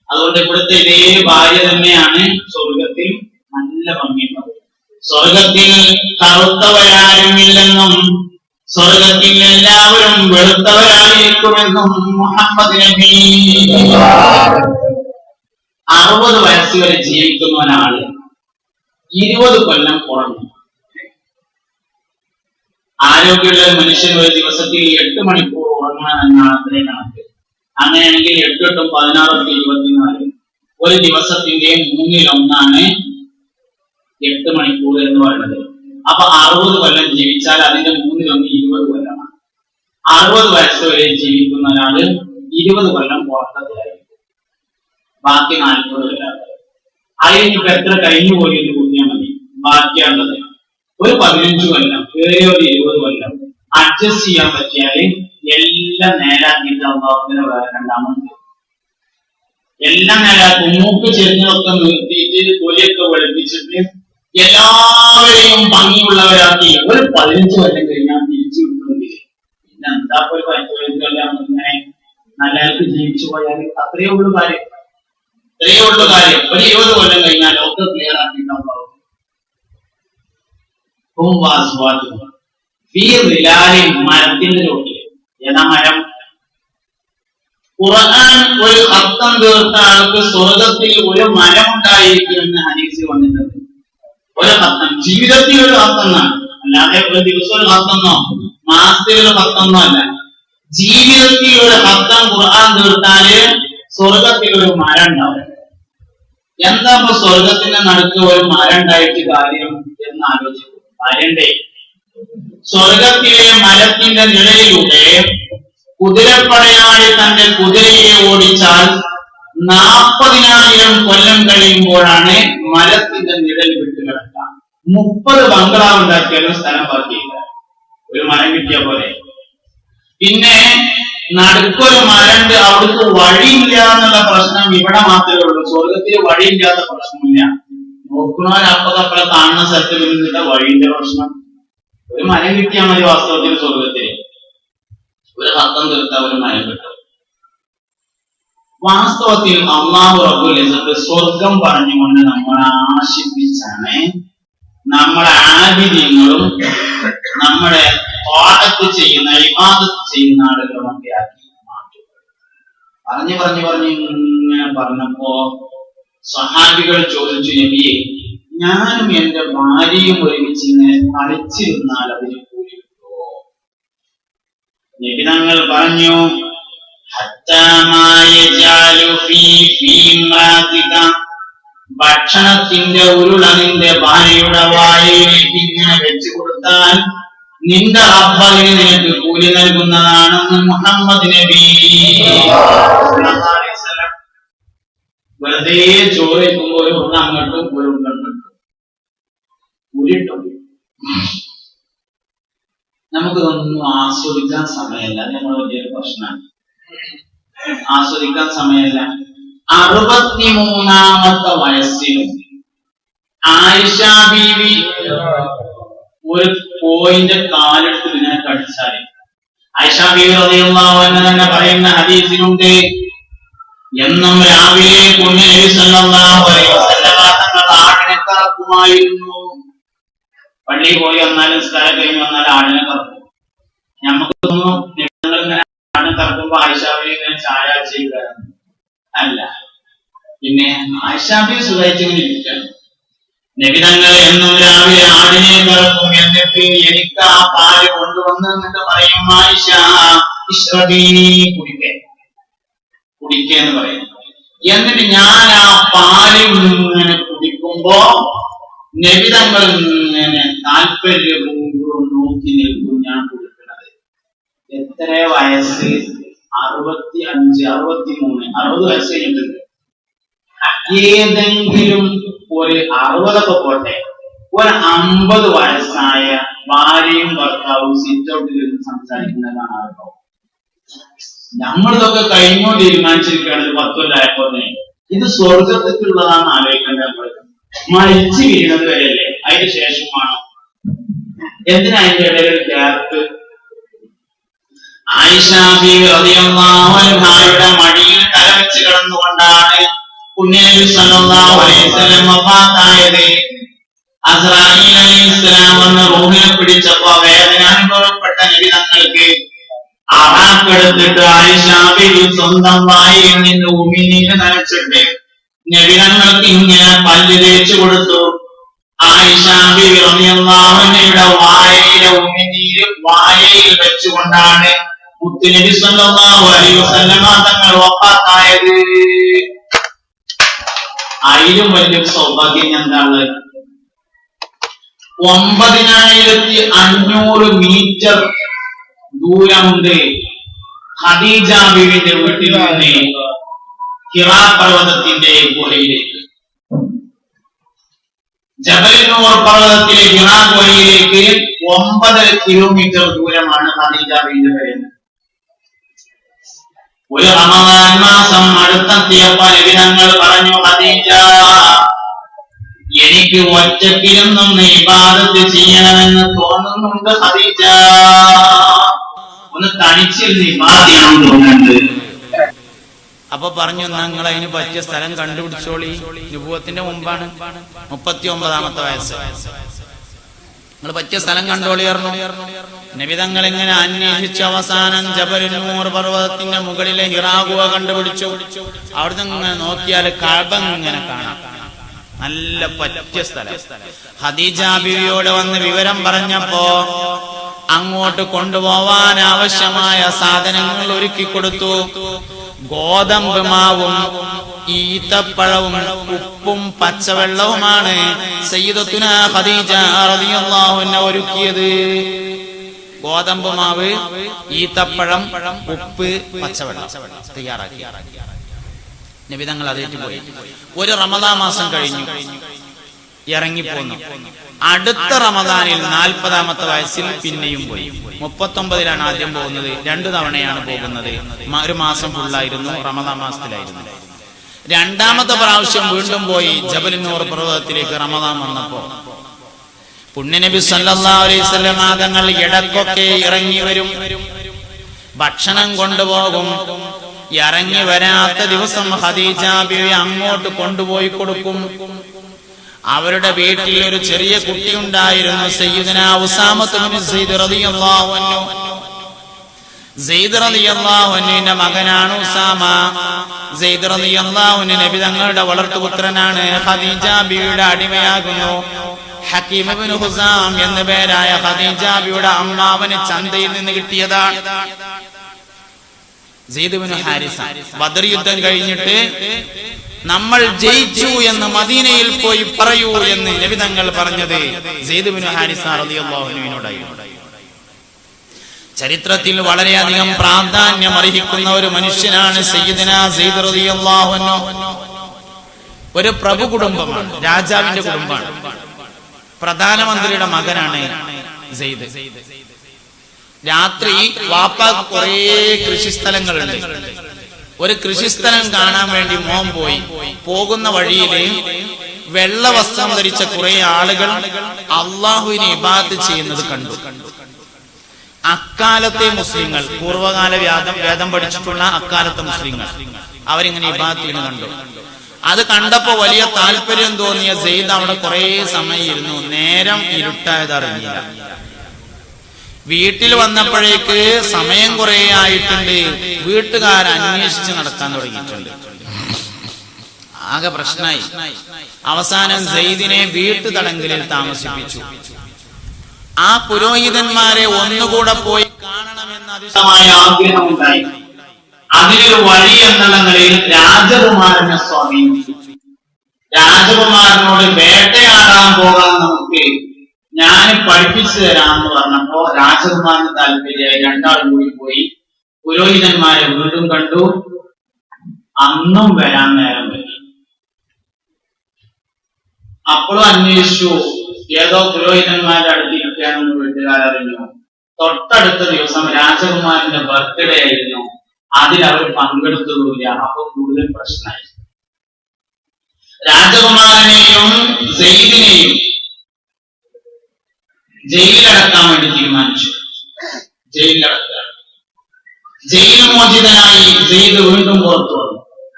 അതുകൊണ്ട് ഇവിടുത്തെ ഇതേ ഭാര്യ തന്നെയാണ് സ്വർഗത്തിൽ നല്ല ഭംഗിയുണ്ടാവും. സ്വർഗത്തിൽ കറുത്തവരാരുമില്ലെന്നും സ്വർഗത്തിൽ എല്ലാവരും വെളുത്തവരായിരിക്കുമെന്നും മുഹമ്മദ് നബി. 60 വയസ്സ് വരെ ജീവിക്കുന്ന ഒരാള് 20 കൊല്ലം കുറഞ്ഞു. ആരോഗ്യമുള്ള മനുഷ്യൻ ഒരു ദിവസത്തിൽ 8 മണിക്കൂർ ഉറങ്ങണം എന്നാണ് അത്രയും കണക്ക്. അങ്ങനെയാണെങ്കിൽ 8 × 8 = 24. ഒരു ദിവസത്തിന്റെ 1/3 8 മണിക്കൂർ എന്ന് പറയുന്നത്. അപ്പൊ 60 കൊല്ലം ജീവിച്ചാൽ അതിന്റെ 1/3 20 കൊല്ലമാണ്. 60 വയസ്സ് വരെ ജീവിക്കുന്ന ഒരാള് 20 കൊല്ലം പുറത്തത്തിലായിരിക്കും, ബാക്കി 40 കൊല്ലം. അതിനിപ്പോ എത്ര കഴിഞ്ഞു പോയി എന്ന് കൂട്ടിയാൽ മതി. ബാക്കിയുള്ളത് ഒരു 15 കൊല്ലം, ഒരു 20 കൊല്ലം അഡ്ജസ്റ്റ് ചെയ്യാൻ പറ്റിയാല് എല്ലാം നേരാക്കിയിട്ട് അള്ളാഹുവിനെ വേറെ രണ്ടാമത് എല്ലാം നേരാക്കും. മൂക്ക് ചെറിഞ്ഞൊക്കെ നിർത്തിയിട്ട് തൊലിയൊക്കെ വെളുപ്പിച്ചിട്ട് എല്ലാവരെയും ഭംഗിയുള്ളവരാക്കി ഒരു 15 കൊല്ലം കഴിഞ്ഞാൽ തിരിച്ചു കിട്ടുമെങ്കിൽ പിന്നെ എന്താ ഒരു 15 കൊല്ലം ഇങ്ങനെ നല്ലതായിട്ട് ജീവിച്ചു പോയാൽ അത്രയേ ഉള്ളൂ കാര്യം. ഒരു 20 കൊല്ലം കഴിഞ്ഞാൽ ഒക്കെ ക്ലിയർ ആക്കിയിട്ടുണ്ടാവും. മരത്തിന്റെ ചോട്ടിൽ ഏതാ മരം? ഖുർആൻ ഒരു അർത്ഥം തീർത്ത ആൾക്ക് സ്വർഗത്തിൽ ഒരു മരം ഉണ്ടായിരിക്കുമെന്ന് ഹദീസിൽ വന്നിട്ടുണ്ട്. ഒരു അർത്ഥം ജീവിതത്തിൽ ഒരു അർത്ഥമെന്നാണ്, അല്ലാതെ ഒരു ദിവസം ഒരു അർത്ഥമെന്നോ മാസത്തിൽ ഒരു അർത്ഥമെന്നോ അല്ല. ജീവിതത്തിൽ ഒരു അർത്ഥം ഖുർആൻ തീർത്താല് സ്വർഗത്തിൽ ഒരു മരം ഉണ്ടാവും. എന്താ ഇപ്പൊ സ്വർഗത്തിന്റെ നടുക്ക് ഒരു മരം ഉണ്ടായിട്ട് കാര്യം എന്ന് ആലോചിക്കും. മരണ്ടേ സ്വർഗത്തിലെ മരത്തിന്റെ നിഴലിലൂടെ കുതിരപ്പടയാളി തന്റെ കുതിരയെ ഓടിച്ചാൽ 40,000 കൊല്ലം കഴിയുമ്പോഴാണ് മരത്തിന്റെ നിഴൽ വിട്ടുകിടക്കുക. 30 ബംഗ്ലാവ് ഉണ്ടാക്കിയാലും സ്ഥലം ബാക്കിയില്ല. ഒരു മരം കിട്ടിയ പോലെ. പിന്നെ നടുക്കൊരു മരണ്ട്, അവിടുത്തെ വഴിയില്ല എന്നുള്ള പ്രശ്നം ഇവിടെ മാത്രമേ ഉള്ളൂ. സ്വർഗത്തിൽ വഴിയില്ലാത്ത പ്രശ്നമില്ല. നോക്കുന്നവരപ്പതപ്പുറ കാണുന്ന സ്ഥലത്തിൽ നിന്നിട്ട് വഴിന്റെ പ്രശ്നം. ഒരു മരം കിട്ടിയാൽ മതി. വാസ്തവത്തിൽ സ്വർഗത്തിൽ ഒരു ഹത്തം തീർത്ത ഒരു മരം കിട്ടും. വാസ്തവത്തിൽ അല്ലാഹു റബ്ബുൽ ഇസ്സത്ത് സ്വർഗം പറഞ്ഞുകൊണ്ട് നമ്മളെ ആശിപ്പിച്ചാണ് നമ്മളെ ആബിദീങ്ങളും നമ്മുടെ ത്വാഅത്ത് ചെയ്യുന്ന ഇബാദത്ത് ചെയ്യുന്ന ആളുകളൊക്കെ ആക്കി മാറ്റും. പറഞ്ഞു ഇങ്ങനെ പറഞ്ഞപ്പോ സഹാബികൾ ചോദിച്ചു, നബിയെ, ഞാനും എന്റെ ഭാര്യയും ഒരുമിച്ച് ഇങ്ങനെ കളിച്ചിരുന്നാൽ അതിന് കൂലി കിട്ടുമോ? നബി തങ്ങൾ പറഞ്ഞു, ഭക്ഷണത്തിന്റെ ഉരുള നിന്റെ ഭാര്യയുടെ വായയിലേക്ക് ഇങ്ങനെ വെച്ചു കൊടുത്താൽ നിന്റെ റബ്ബിന് നിനക്ക് കൂലി നൽകുന്നതാണെന്ന് മുഹമ്മദ് നബി. വെറുതെ ചോറ് വയ്ക്കുമ്പോൾ ഒരു ഉരുള അങ്ങോട്ടും ഒരു ഉരുള അങ്ങോട്ടും ഉരുട്ടും. നമുക്കിതൊന്നും ആസ്വദിക്കാൻ സമയമല്ല. നമ്മൾ വലിയൊരു പ്രശ്നമാണ്. ആസ്വദിക്കാൻ സമയമല്ല. 63-ാമത്തെ വയസ്സിലും ആയിഷ ബീവി ഒരു കോയിന്റെ കാലെടുത്ത് ഇങ്ങനെ കടിച്ചാല് ആയിഷ ബീവി റളിയല്ലാഹു അൻഹ തന്നെ പറയുന്ന ഹദീസിലുണ്ട്, എന്നും രാവിലെ നബി സല്ലല്ലാഹു അലൈഹി വസല്ലം തങ്ങൾ ആടിനെ കറക്കുമായിരുന്നു. പള്ളിയിൽ പോയി വന്നാലും നിസ്കാരം കഴിഞ്ഞ് വന്നാലും ആടിനെ കറക്കും. നമുക്ക് തോന്നുന്നു ഇങ്ങനെ ആടിനെ കറക്കുമ്പോ ആയിഷ ബീവി ഇങ്ങനെ ചായ ചെയ്യുക അല്ല. പിന്നെ ആയിഷ ബീവി സുഖിച്ചിങ്ങനെ ഇരിക്കണം. നബി തങ്ങൾ എന്നും രാവിലെ ആടിനെ കറക്കും. എന്നിട്ട് എനിക്ക് ആ പാല് കൊണ്ടുവന്ന് എന്നിട്ട് പറയും, ആയിഷ ഇശ്റബീ, കുടിക്കേന്ന് പറയും. എന്നിട്ട് ഞാൻ ആ പാല് ഇങ്ങനെ കുടിക്കുമ്പോ നബി തങ്ങൾ ഇങ്ങനെ താല്പര്യപൂർവ്വം നോക്കി നിൽക്കും ഞാൻ കുടിക്കുന്നത്. എത്ര വയസ്സ്? 65, 63, 60 വയസ്സ് കഴിഞ്ഞിട്ടുണ്ട്. ഏതെങ്കിലും ഒരു 60 പോട്ടെ, ഒരു 50 വയസ്സായ ഭാര്യയും ഭർത്താവും സിറ്റ് ഔട്ടിൽ നിന്ന് സംസാരിക്കുന്നതാണ് ആർക്കോ. നമ്മളിതൊക്കെ കഴിഞ്ഞോ തീരുമാനിച്ചിരിക്കുകയാണ് 10 കൊല്ലമായപ്പോ. ഇത് സ്വർഗത്തിലുള്ളതാണെന്ന് ആലോചിക്കേണ്ട. നമ്മൾ മരിച്ചു വീഴുന്നത് വരെയല്ലേ, അതിന് ശേഷമാണ്. എന്തിനാ അതിന്റെ ഇടയിൽ ഒരു ഗ്യാപ്പ്? ആയിഷ ബീവി റളിയല്ലാഹു അൻഹയുടെ മടിയിൽ തലവെച്ച് കിടന്നുകൊണ്ട് ആ കൊണ്ടാണ് പുണ്യനബി സല്ലല്ലാഹു അലൈഹി വസല്ലം വഫാത്തായത്. അസ്രായീൽ അലൈഹിസ്സലാം വന്ന് റൂഹിനെ പിടിച്ചപ്പോ വേദന അനുഭവപ്പെട്ട നബി തങ്ങൾക്ക് അറാക്കെടുത്തിട്ട് ആയിഷ ബീവി സ്വന്തം വായിൽ നിന്ന് ഉമിനീര് നനച്ചിട്ട് നബി തങ്ങൾക്ക് ഇങ്ങനെ പല്ല് തേച്ചു കൊടുത്തു. ആയിഷ ബീവി റളിയല്ലാഹു അൻഹയുടെ വായയിലെ ഉമിനീര് വായയിൽ വെച്ചുകൊണ്ടാണ് മുത്തുനബി സല്ലല്ലാഹു അലൈഹി വസല്ലം തങ്ങൾ വഫാത്തായത്. അതിലും വലിയ സൗഭാഗ്യം എന്താണ്? 9500 മീറ്റർ ദൂരമുണ്ട് ഖദീജ ബീവിന്റെ വീട്ടിൽ നിന്ന് ഹിറാ പർവ്വതത്തിന്റെ ഗുഹയിലേക്ക്. ജബൽ നൂർ പർവ്വതത്തിലെ ഹിറാ ഗുഹയിലേക്ക് 9 കിലോമീറ്റർ ദൂരമാണ് ഖദീജ ബീവിന്റെ വീട്. ഒരു റമദാൻ മാസം അടുത്തെത്തിയപ്പോൾ നബി തങ്ങൾ പറഞ്ഞു, ഖദീജ, എനിക്ക് ഒറ്റക്കിരുന്നൊന്ന് ഇബാദത്ത് ചെയ്യണമെന്ന് തോന്നുന്നുണ്ട് ഖദീജ. ഒന്ന് തനിച്ചിരുന്ന് ഇബാദത്ത് ചെയ്യണം തോന്നുന്നുണ്ട്. അപ്പൊ പറഞ്ഞു, നിങ്ങൾ അതിന് പറ്റിയ സ്ഥലം കണ്ടുപിടിച്ചോളി. നുബുവത്തിന്റെ മുമ്പാണ്, 39ാമത്തെ വയസ്സ്. നിങ്ങൾ പറ്റിയ സ്ഥലം കണ്ടോളിയർന്നു. നബി തങ്ങൾ ഇങ്ങനെ അന്വേഷിച്ച് അവസാനം ജബലുൻ നൂർ പർവ്വതത്തിന്റെ മുകളിലെ ഹിറാ ഗുഹ കണ്ടുപിടിച്ചു. അവിടുന്ന് ഇങ്ങനെ നോക്കിയാൽ കഅബ ഇങ്ങനെ കാണാം. നല്ല പറ്റിയ സ്ഥലം. ഖദീജ ബീവിയോട് വന്ന് വിവരം പറഞ്ഞപ്പോ അങ്ങോട്ട് കൊണ്ടുപോവാൻ ആവശ്യമായ സാധനങ്ങൾ ഒരുക്കി കൊടുത്തു. ഗോതമ്പ് മാവും ഈത്തപ്പഴവും ഉപ്പും പച്ചവെള്ളവുമാണ് സയ്യിദത്തുനാ ഖദീജ റളിയല്ലാഹു അൻഹ ഒരുക്കിയത്. ഗോതമ്പ് മാവ്, ഈത്തപ്പഴം, ഉപ്പ്, പച്ചവെള്ളം തയ്യാറാക്കി നബി തങ്ങൾ അതേറ്റ് പോയി. ഒരു റമദാൻ മാസം കഴിഞ്ഞു, ഇറങ്ങിപ്പോന്നു. അടുത്ത റമദാനിൽ 40ാമത്തെ വയസ്സിൽ പിന്നെയും പോയി. 39ലാണ് ആദ്യം പോകുന്നത്. 2 തവണയാണ് പോകുന്നത്. ഒരു മാസം ഫുള്ളായിരുന്നു, റമദാൻ മാസത്തിലായിരുന്നു. 2ാമത്തെ പ്രാവശ്യം വീണ്ടും പോയി ജബലുൻ നൂർ പർവ്വതത്തിലേക്ക് റമദാൻ വന്നപ്പോ പുണ്യനബി സല്ലല്ലാഹു അലൈഹി വസല്ലം തങ്ങൾ ഇടക്കൊക്കെ ഇറങ്ങി വരും, ഭക്ഷണം കൊണ്ടുപോകും. ഇറങ്ങി വരാത്ത ദിവസം ഖദീജ ബീവി അങ്ങോട്ട് കൊണ്ടുപോയി കൊടുക്കും. അവരുടെ വീട്ടിൽ ഒരു ചെറിയ കുട്ടി ഉണ്ടായിരുന്നു, സയ്യിദുനാ ഉസാമത്ത് ബിൻ സയ്യിദ് റളിയല്ലാഹു അൻഹു. സെയ്ദ് റളിയല്ലാഹു അൻഹുവിന്റെ മകനാണ് ഉസാമ. സെയ്ദ് റളിയല്ലാഹു അൻഹു നബി തങ്ങളുടെ വളർത്തുപുത്രനാണ്. ഖദീജ ബീവിയുടെ അടിമയാകുന്നു. ഹക്കീം ഇബ്നു ഹുസാം എന്ന പേരായ ഖദീജ ബീവിയുടെ അമ്മാവന് ചന്തയിൽ നിന്ന് കിട്ടിയതാണ്. സെയ്ദ് ഇബ്നു ഹാരിസ ബദർ യുദ്ധം കഴിഞ്ഞിട്ട് നമ്മൾ ജയിച്ചു എന്ന് മദീനയിൽ പോയി പറയൂ എന്ന് നബി തങ്ങൾ പറഞ്ഞത് സെയ്ദ് ഇബ്നു ഹാരിസ റളിയല്ലാഹു അൻഹുവിനോടായിരുന്നു. ചരിത്രത്തിൽ വളരെയധികം പ്രാധാന്യം അർഹിക്കുന്ന ഒരു മനുഷ്യനാണ് സയ്യിദുനാ സെയ്ദ് റളിയല്ലാഹു അൻഹു. ഒരു പ്രഭു കുടുംബമാണ്, രാജാവിന്റെ കുടുംബമാണ്. പ്രധാനമന്ത്രിയുടെ മകനാണ് സെയ്ദ്. രാത്രി വാപ്പാക്ക് കുറേ കൃഷിസ്ഥലങ്ങളുണ്ട്. ഒരു കൃഷിസ്ഥലം കാണാൻ വേണ്ടി മോൻ പോയി. പോകുന്ന വഴിയില് വെള്ള വസ്ത്രം ധരിച്ച കുറെ ആളുകൾ അള്ളാഹുവിനെ ഇബാദത്ത് ചെയ്യുന്നത് കണ്ടു. അക്കാലത്തെ മുസ്ലിങ്ങൾ, പൂർവ്വകാല വേദം പഠിച്ചിട്ടുള്ള അക്കാലത്തെ മുസ്ലിങ്ങൾ, അവരിങ്ങനെ ഇബാദത്ത് ചെയ്യുന്നത് കണ്ടു. അത് കണ്ടപ്പോ വലിയ താല്പര്യം തോന്നിയ സെയ്ദ് അവിടെ കുറെ സമയം ഇരുന്നു. നേരം ഇരുട്ടായത് അറിഞ്ഞില്ല. വീട്ടിൽ വന്നപ്പോഴേക്ക് സമയം കുറെ ആയിട്ടുണ്ട്. വീട്ടുകാർ അന്വേഷിച്ച് നടക്കാൻ തുടങ്ങിയിട്ടുണ്ട്. ആകെ പ്രശ്നമായി. അവസാനം സെയ്ദിനെ വീട്ടുതടങ്കലിൽ താമസിപ്പിച്ചു. ആ പുരോഹിതന്മാരെ ഒന്നുകൂടെ പോയി കാണണമെന്ന് അതിശയമായ ആഗ്രഹമുണ്ടായി. അതിനൊരു വഴി എന്നുള്ള നിലയിൽ രാജകുമാരനെ സ്വാധീനിച്ചു. രാജകുമാരനോട് വേട്ടയാടാൻ പോകാൻ നമുക്ക് ഞാൻ പഠിപ്പിച്ചു തരാമെന്ന് പറഞ്ഞപ്പോ രാജകുമാരന് താല്പര്യമായി. 2 ആൾ കൂടി പോയി. പുരോഹിതന്മാരെ വീണ്ടും കണ്ടു. അന്നും വരാൻ നേരം വരും. അപ്പോഴും അന്വേഷിച്ചു. ഏതോ പുരോഹിതന്മാരുടെ അടുത്തിരിക്കുകയാണെന്ന് വീട്ടുകാരറിഞ്ഞു. തൊട്ടടുത്ത ദിവസം രാജകുമാരന്റെ ബർത്ത്ഡേ ആയിരുന്നു. അതിലവർ പങ്കെടുത്തതുമില്ല. അപ്പൊ കൂടുതൽ പ്രശ്നമായി. രാജകുമാരനെയും സെയ്ദിനെയും ജയിലിലടക്കാൻ വേണ്ടി തീരുമാനിച്ചു. ജയിലിലടക്കുക. ജയിൽ മോചിതനായി സെയ്ദ് വീണ്ടും പുറത്തു വന്നു.